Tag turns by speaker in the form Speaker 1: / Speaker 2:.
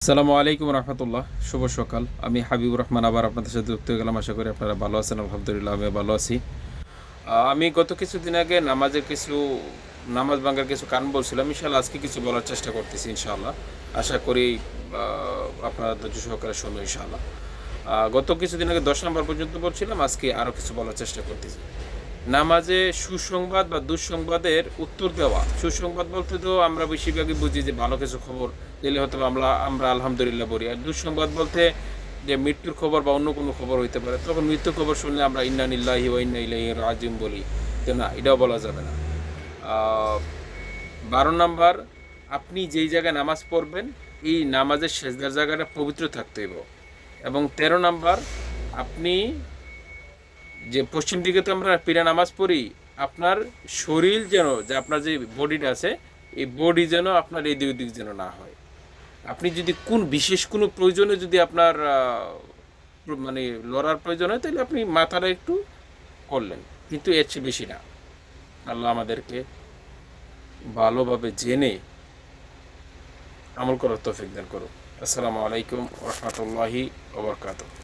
Speaker 1: আসসালামু আলাইকুম রহমতুল্লাহ। শুভ সকাল। আমি হাবিবুর রহমান আবার আপনাদের সাথে যুক্ত হয়ে গেলাম। আশা করি আপনারা ভালো আছেন। আলহামদুলিল্লাহ আমিও ভালো আছি। আমি গত কিছুদিন আগে নামাজ ভাঙ্গার কিছু কারণ বলছিলাম। ইনশাআল্লাহ আজকে কিছু বলার চেষ্টা করতেছি ইনশাআল্লাহ। আশা করি আপনারা ধৈর্য সহকারে শুনবেন ইনশাআল্লাহ। গত কিছুদিন আগে 10 নম্বর পর্যন্ত বলছিলাম, আজকে আরও কিছু বলার চেষ্টা করতেছি। নামাজে সুসংবাদ বা দুঃসংবাদের উত্তর দেওয়া। সুসংবাদ বলতে তো আমরা বেশিরভাগই বুঝি যে ভালো কিছু খবর দিলে হয়তো আমরা আলহামদুলিল্লাহ বলি। আর দুঃসংবাদ বলতে যে মৃত্যুর খবর বা অন্য কোনো খবর হইতে পারে, তখন মৃত্যুর খবর শুনলে আমরা ইন্না লিল্লাহি ওয়া ইন্না ইলাইহি রাজিউন বলি। তো না, এটাও বলা যাবে না। 12 নম্বর, আপনি যেই জায়গায় নামাজ পড়বেন এই নামাজের সেজদার জায়গাটা পবিত্র থাকতে হইব। এবং 13 নম্বর, আপনি যে পশ্চিম দিকে তো আমরা পিরা নামাজ পড়ি, আপনার শরীর যেন, যে আপনার যে বডিটা আছে, এই বডি যেন আপনার এই দুই দিক যেন না হয়। আপনি যদি বিশেষ কোনো প্রয়োজনে যদি আপনার মানে লড়ার প্রয়োজন হয়, তাহলে আপনি মাথাটা একটু করলেন, কিন্তু এর চেয়ে বেশি না। আল্লাহ আমাদেরকে ভালোভাবে জেনে আমল করার তৌফিক দান করুন। আসসালামু আলাইকুম রহমতুল্লাহি ওয়া বারাকাতুহু।